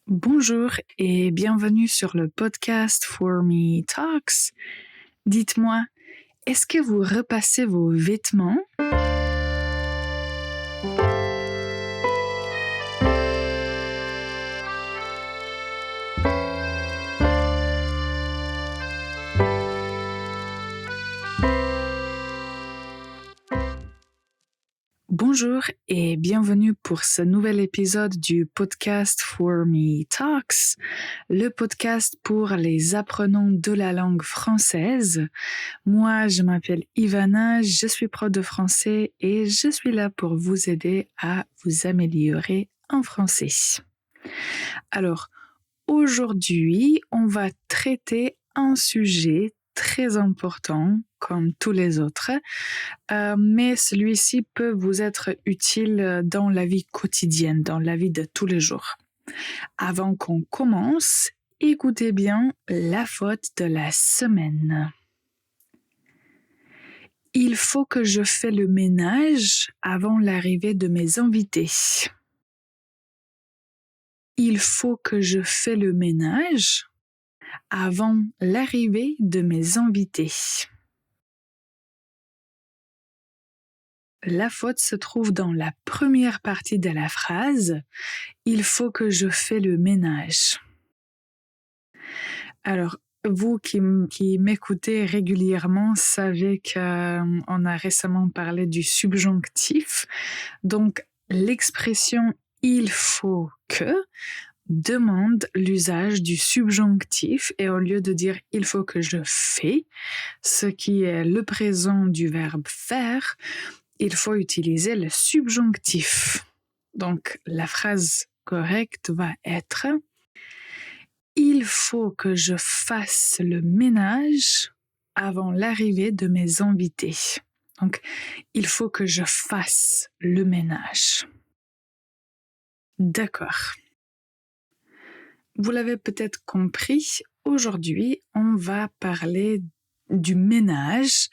Bonjour et bienvenue sur le podcast For Me Talks. Dites-moi, est-ce que vous repassez vos vêtements? Bonjour et bienvenue pour ce nouvel épisode du podcast For Me Talks, le podcast pour les apprenants de la langue française. Moi, je m'appelle Ivana, je suis prof de français et je suis là pour vous aider à vous améliorer en français. Alors, aujourd'hui, on va traiter un sujet très important comme tous les autres, mais celui-ci peut vous être utile dans la vie quotidienne, dans la vie de tous les jours. Avant qu'on commence, écoutez bien la faute de la semaine. Il faut que je fasse le ménage avant l'arrivée de mes invités. Il faut que je fasse le ménage avant l'arrivée de mes invités. La faute se trouve dans la première partie de la phrase « Il faut que je fasse le ménage ». Alors, vous qui m'écoutez régulièrement savez qu'on a récemment parlé du subjonctif. Donc, l'expression « il faut que » demande l'usage du subjonctif et au lieu de dire « il faut que je fais », ce qui est le présent du verbe « faire », il faut utiliser le subjonctif. Donc, la phrase correcte va être « Il faut que je fasse le ménage avant l'arrivée de mes invités. » Donc, il faut que je fasse le ménage. D'accord. Vous l'avez peut-être compris, aujourd'hui, on va parler du ménage.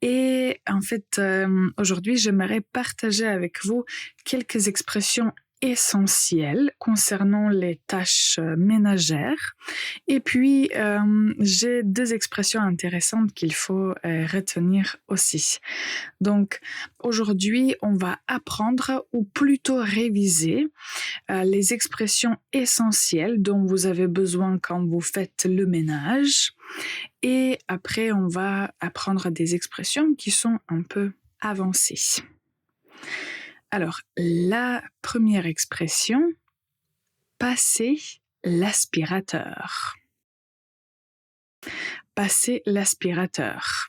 Et en fait, aujourd'hui, j'aimerais partager avec vous quelques expressions essentielles concernant les tâches ménagères. Et puis, j'ai deux expressions intéressantes qu'il faut retenir aussi. Donc, aujourd'hui, on va apprendre ou plutôt réviser les expressions essentielles dont vous avez besoin quand vous faites le ménage. Et après, on va apprendre des expressions qui sont un peu avancées. Alors, la première expression, passer l'aspirateur. Passer l'aspirateur.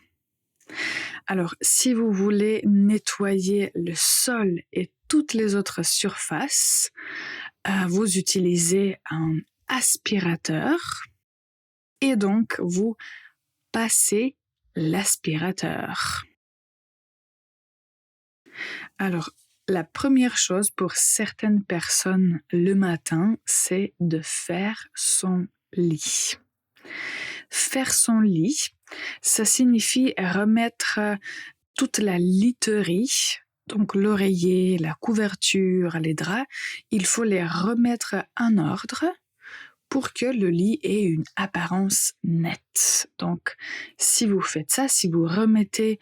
Alors, si vous voulez nettoyer le sol et toutes les autres surfaces, vous utilisez un aspirateur et donc vous passez l'aspirateur. Alors, la première chose pour certaines personnes le matin, c'est de faire son lit. Faire son lit, ça signifie remettre toute la literie, donc l'oreiller, la couverture, les draps, il faut les remettre en ordre pour que le lit ait une apparence nette. Donc, si vous faites ça, si vous remettez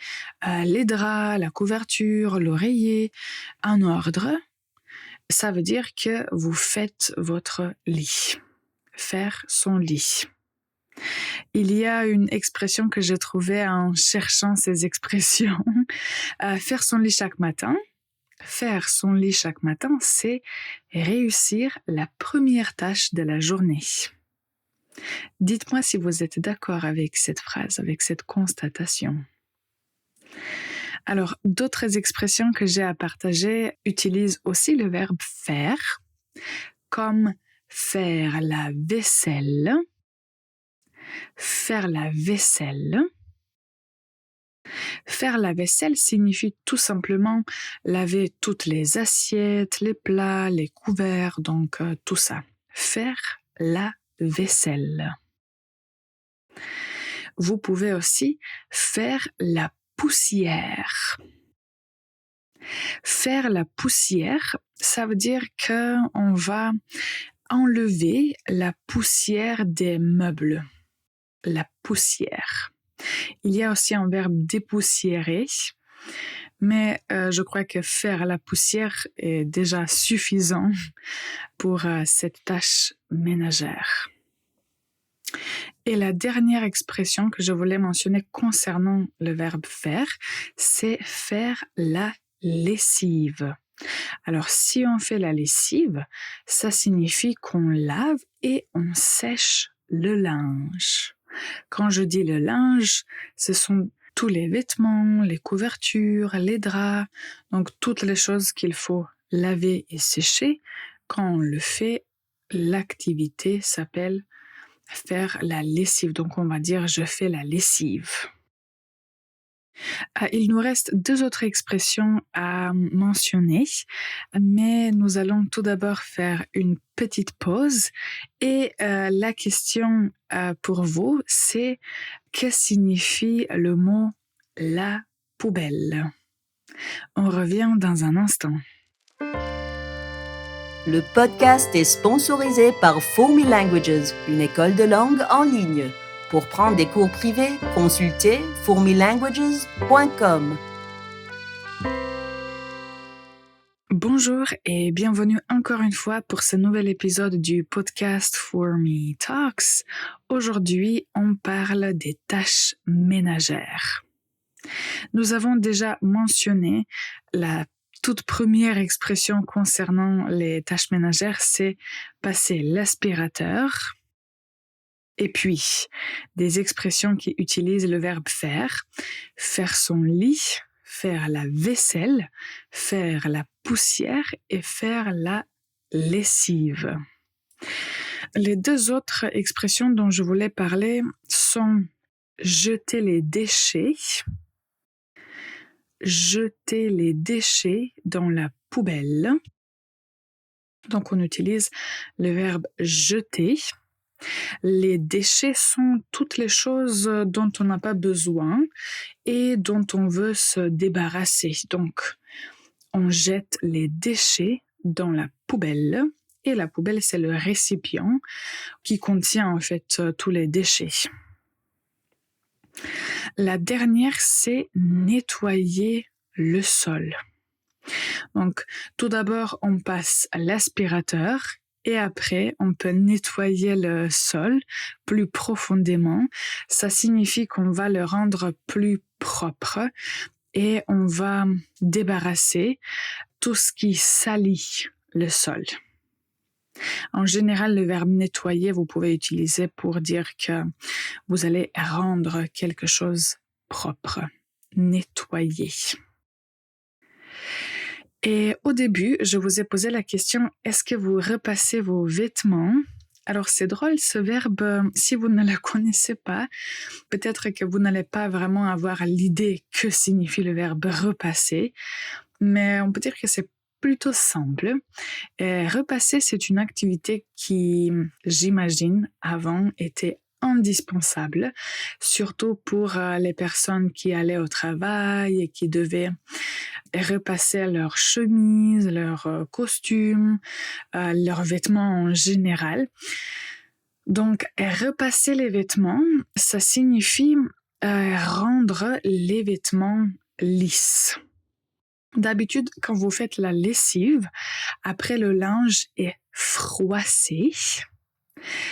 les draps, la couverture, l'oreiller en ordre, ça veut dire que vous faites votre lit. Faire son lit. Il y a une expression que j'ai trouvée en cherchant ces expressions. Faire son lit chaque matin. Faire son lit chaque matin, c'est réussir la première tâche de la journée. Dites-moi si vous êtes d'accord avec cette phrase, avec cette constatation. Alors, d'autres expressions que j'ai à partager utilisent aussi le verbe faire, comme faire la vaisselle. Faire la vaisselle. Faire la vaisselle signifie tout simplement laver toutes les assiettes, les plats, les couverts, donc tout ça. Faire la vaisselle. Vous pouvez aussi faire la poussière. Faire la poussière, ça veut dire qu'on va enlever la poussière des meubles. La poussière. Il y a aussi un verbe dépoussiérer, mais je crois que faire la poussière est déjà suffisant pour cette tâche ménagère. Et la dernière expression que je voulais mentionner concernant le verbe faire, c'est faire la lessive. Alors, si on fait la lessive, ça signifie qu'on lave et on sèche le linge. Quand je dis le linge, ce sont tous les vêtements, les couvertures, les draps, donc toutes les choses qu'il faut laver et sécher. Quand on le fait, l'activité s'appelle faire la lessive. Donc, on va dire je fais la lessive. Il nous reste 2 autres expressions à mentionner, mais nous allons tout d'abord faire une petite pause et la question pour vous, c'est que signifie le mot la poubelle? On revient dans un instant. Le podcast est sponsorisé par Fourmi Languages, une école de langue en ligne. Pour prendre des cours privés, consultez fourmilanguages.com. Bonjour et bienvenue encore une fois pour ce nouvel épisode du podcast Fourmi Talks. Aujourd'hui, on parle des tâches ménagères. Nous avons déjà mentionné la toute première expression concernant les tâches ménagères, c'est passer l'aspirateur. Et puis, des expressions qui utilisent le verbe faire son lit, faire la vaisselle, faire la poussière et faire la lessive. Les 2 autres expressions dont je voulais parler sont jeter les déchets dans la poubelle. Donc, on utilise le verbe jeter. Les déchets sont toutes les choses dont on n'a pas besoin et dont on veut se débarrasser. Donc, on jette les déchets dans la poubelle et la poubelle, c'est le récipient qui contient en fait tous les déchets. La dernière, c'est nettoyer le sol. Donc, tout d'abord, on passe à l'aspirateur et après, on peut nettoyer le sol plus profondément. Ça signifie qu'on va le rendre plus propre et on va débarrasser tout ce qui salit le sol. En général, le verbe nettoyer, vous pouvez utiliser pour dire que vous allez rendre quelque chose propre. Nettoyer. Et au début, je vous ai posé la question, est-ce que vous repassez vos vêtements? Alors c'est drôle ce verbe, si vous ne le connaissez pas, peut-être que vous n'allez pas vraiment avoir l'idée que signifie le verbe repasser, mais on peut dire que c'est plutôt simple. Et repasser, c'est une activité qui, j'imagine, avant était indispensable, surtout pour les personnes qui allaient au travail et qui devaient repasser leurs chemises, leurs costumes, leurs vêtements en général. Donc, repasser les vêtements, ça signifie rendre les vêtements lisses. D'habitude, quand vous faites la lessive, après le linge est froissé.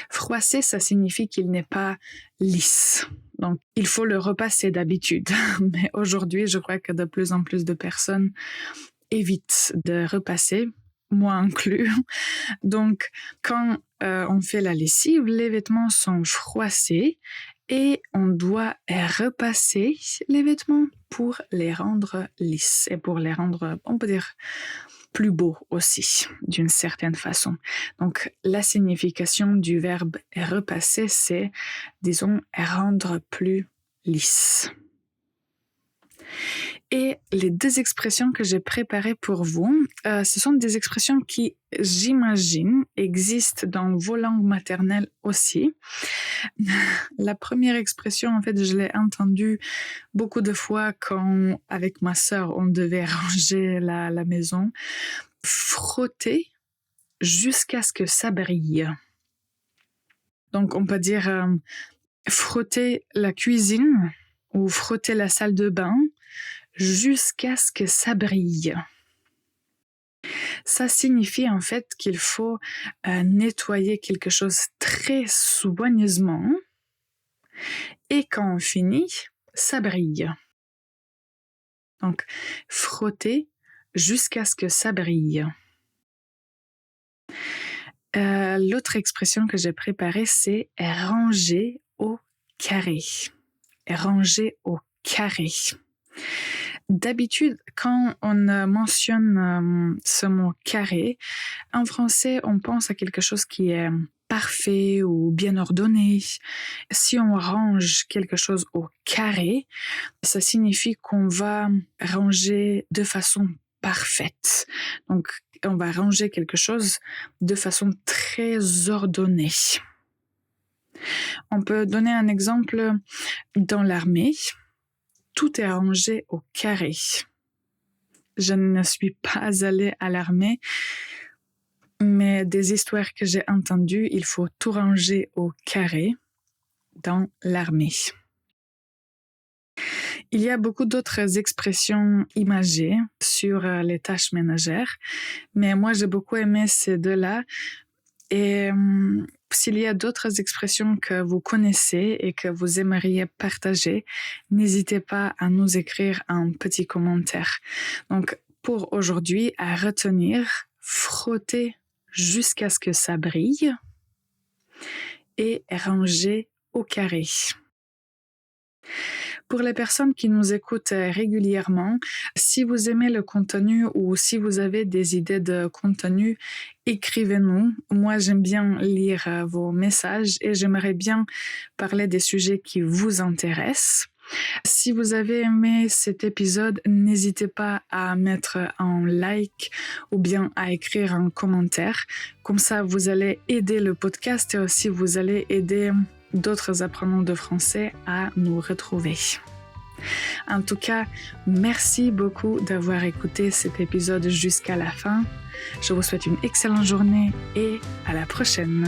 Froissé, ça signifie qu'il n'est pas lisse. Donc, il faut le repasser d'habitude. Mais aujourd'hui, je crois que de plus en plus de personnes évitent de repasser, moi inclus. Donc, quand on fait la lessive, les vêtements sont froissés et on doit repasser les vêtements pour les rendre lisses et pour les rendre, on peut dire, plus beaux aussi, d'une certaine façon. Donc, la signification du verbe repasser, c'est, disons, rendre plus lisse. Et les 2 expressions que j'ai préparées pour vous, ce sont des expressions qui, j'imagine, existent dans vos langues maternelles aussi. La première expression, en fait, je l'ai entendue beaucoup de fois quand, avec ma sœur, on devait ranger la maison. Frotter jusqu'à ce que ça brille. Donc, on peut dire frotter la cuisine ou frotter la salle de bain jusqu'à ce que ça brille. Ça signifie en fait qu'il faut nettoyer quelque chose très soigneusement et quand on finit, ça brille. Donc, frotter jusqu'à ce que ça brille. L'autre expression que j'ai préparée, c'est ranger au carré. Ranger au carré. D'habitude, quand on mentionne ce mot carré, en français, on pense à quelque chose qui est parfait ou bien ordonné. Si on range quelque chose au carré, ça signifie qu'on va ranger de façon parfaite. Donc, on va ranger quelque chose de façon très ordonnée. On peut donner un exemple dans l'armée. Tout est rangé au carré. Je ne suis pas allée à l'armée, mais des histoires que j'ai entendues, il faut tout ranger au carré dans l'armée. Il y a beaucoup d'autres expressions imagées sur les tâches ménagères, mais moi j'ai beaucoup aimé ces deux-là. Et s'il y a d'autres expressions que vous connaissez et que vous aimeriez partager, n'hésitez pas à nous écrire un petit commentaire. Donc, pour aujourd'hui, à retenir, frotter jusqu'à ce que ça brille et ranger au carré. Pour les personnes qui nous écoutent régulièrement, si vous aimez le contenu ou si vous avez des idées de contenu, écrivez-nous. Moi, j'aime bien lire vos messages et j'aimerais bien parler des sujets qui vous intéressent. Si vous avez aimé cet épisode, n'hésitez pas à mettre un like ou bien à écrire un commentaire. Comme ça, vous allez aider le podcast et aussi vous allez aider d'autres apprenants de français à nous retrouver. En tout cas, merci beaucoup d'avoir écouté cet épisode jusqu'à la fin. Je vous souhaite une excellente journée et à la prochaine.